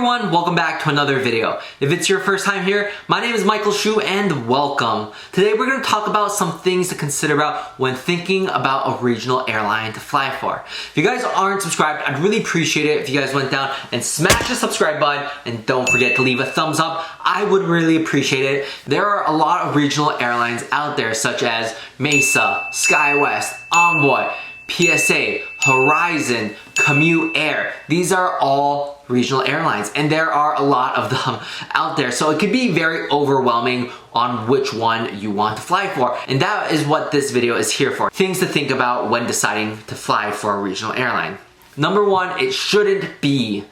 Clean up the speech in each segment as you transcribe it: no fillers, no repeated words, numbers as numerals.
everyone, welcome back to another video. If it's your first time here, my name is Michael Shu and welcome. Today we're going to talk about some things to consider about when thinking about a regional airline to fly for. If you guys aren't subscribed, I'd really appreciate it if you guys went down and smashed the subscribe button and don't forget to leave a thumbs up. I would really appreciate it. There are a lot of regional airlines out there such as Mesa, SkyWest, Envoy, PSA, Horizon, Commute Air. These are all regional airlines and there are a lot of them out there. So it could be very overwhelming on which one you want to fly for. And that is what this video is here for. Things to think about when deciding to fly for a regional airline. Number one, it shouldn't be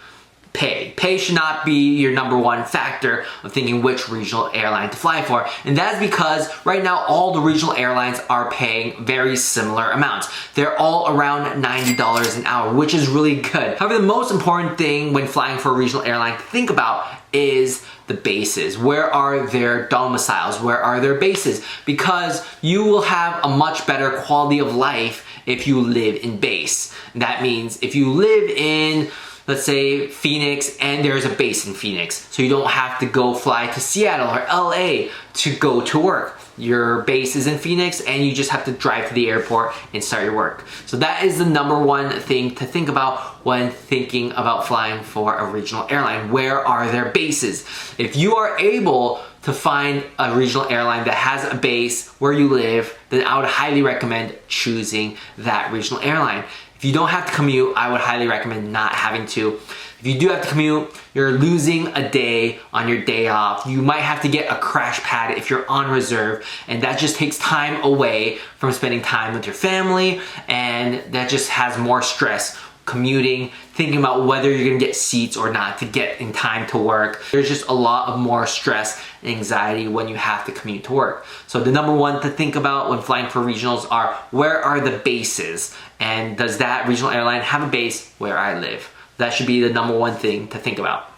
pay. Pay should not be your number one factor of thinking which regional airline to fly for. And that's because right now all the regional airlines are paying very similar amounts. They're all around $90 an hour, which is really good. However, the most important thing when flying for a regional airline to think about is the bases. Where are their domiciles? Where are their bases? Because you will have a much better quality of life if you live in base. That means if you live in, let's say, Phoenix, and there's a base in Phoenix, so you don't have to go fly to Seattle or LA to go to work. Your base is in Phoenix and you just have to drive to the airport and start your work. So that is the number one thing to think about when thinking about flying for a regional airline. Where are their bases? If you are able to find a regional airline that has a base where you live, then I would highly recommend choosing that regional airline. If you don't have to commute, I would highly recommend not having to. If you do have to commute, you're losing a day on your day off. You might have to get a crash pad if you're on reserve, and that just takes time away from spending time with your family, and that just has more stress. Commuting, thinking about whether you're gonna get seats or not to get in time to work. There's just a lot of more stress and anxiety when you have to commute to work. So the number one to think about when flying for regionals are, where are the bases? And does that regional airline have a base where I live? That should be the number one thing to think about.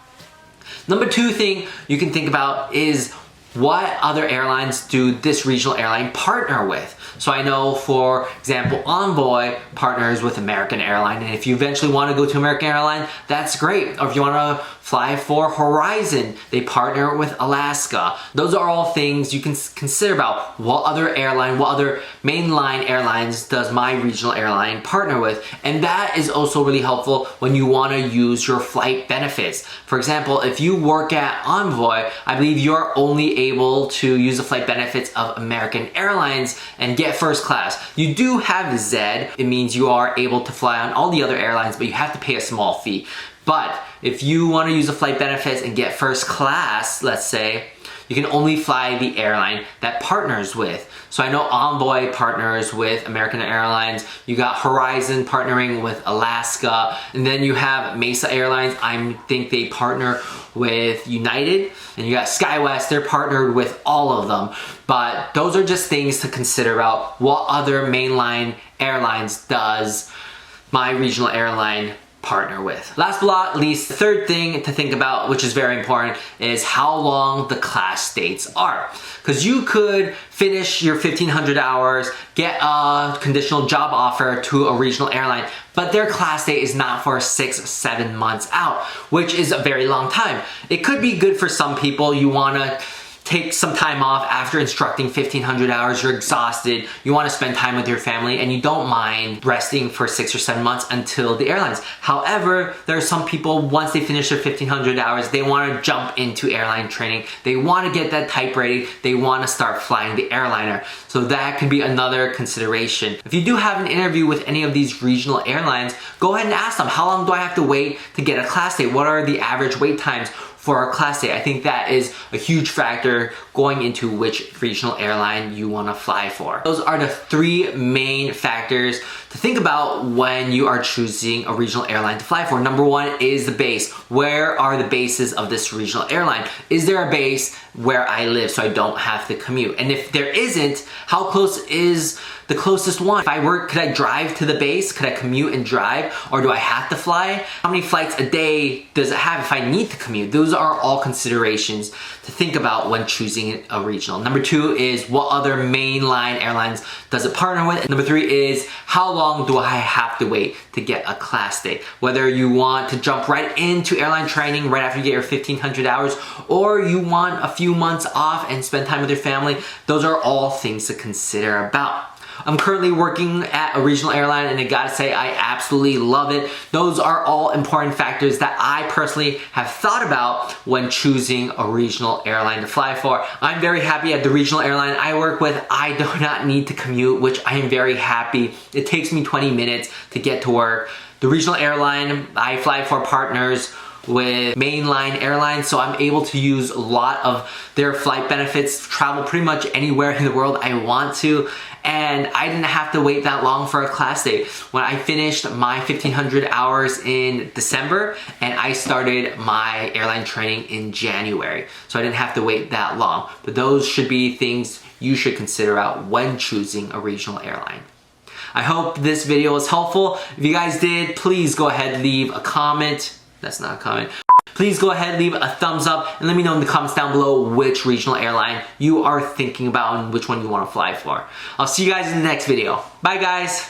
Number two thing you can think about is, what other airlines do this regional airline partner with? So I know, for example, Envoy partners with American Airline, and if you eventually want to go to American Airline, that's great. Or if you want to fly for Horizon, they partner with Alaska. Those are all things you can consider about. What other airline, what other mainline airlines does my regional airline partner with? And that is also really helpful when you want to use your flight benefits. For example, if you work at Envoy, I believe you're only able to use the flight benefits of American Airlines and get first class. You do have Z. It means you are able to fly on all the other airlines, but you have to pay a small fee. But if you want to use the flight benefits and get first class, let's say, you can only fly the airline that partners with. So I know Envoy partners with American Airlines, you got Horizon partnering with Alaska, and then you have Mesa Airlines, I think they partner with United, and you got SkyWest, they're partnered with all of them. But those are just things to consider about. What other mainline airlines does my regional airline partner with? Last but not least, the third thing to think about, which is very important, is how long the class dates are. Because you could finish your 1,500 hours, get a conditional job offer to a regional airline, but their class date is not for 6-7 months out, which is a very long time. It could be good for some people. You want to take some time off after instructing 1,500 hours, you're exhausted, you want to spend time with your family, and you don't mind resting for 6 or 7 months until the airlines. However, there are some people, once they finish their 1,500 hours, they want to jump into airline training. They want to get that type rating. They want to start flying the airliner. So that could be another consideration. If you do have an interview with any of these regional airlines, go ahead and ask them, how long do I have to wait to get a class date? What are the average wait times for a class day? I think that is a huge factor going into which regional airline you want to fly for. Those are the three main factors to think about when you are choosing a regional airline to fly for. Number one is the base. Where are the bases of this regional airline? Is there a base where I live so I don't have to commute? And if there isn't, how close is the closest one? If I work, could I drive to the base? Could I commute and drive? Or do I have to fly? How many flights a day does it have if I need to commute? Those are all considerations to think about when choosing a regional. Number 2 is what other mainline airlines does it partner with? And number 3 is how long do I have to wait to get a class day? Whether you want to jump right into airline training right after you get your 1,500 hours, or you want a few months off and spend time with your family, those are all things to consider about. I'm currently working at a regional airline, and I gotta say, I absolutely love it. Those are all important factors that I personally have thought about when choosing a regional airline to fly for. I'm very happy at the regional airline I work with. I do not need to commute, which I am very happy. It takes me 20 minutes to get to work. The regional airline I fly for partners with mainline airlines, so I'm able to use a lot of their flight benefits, travel pretty much anywhere in the world I want to, and I didn't have to wait that long for a class day. When I finished my 1,500 hours in December, and I started my airline training in January, so I didn't have to wait that long. But those should be things you should consider out when choosing a regional airline. I hope this video was helpful. If you guys did, please go ahead, leave a comment. That's not a comment. Please go ahead, leave a thumbs up, and let me know in the comments down below which regional airline you are thinking about and which one you want to fly for. I'll see you guys in the next video. Bye guys.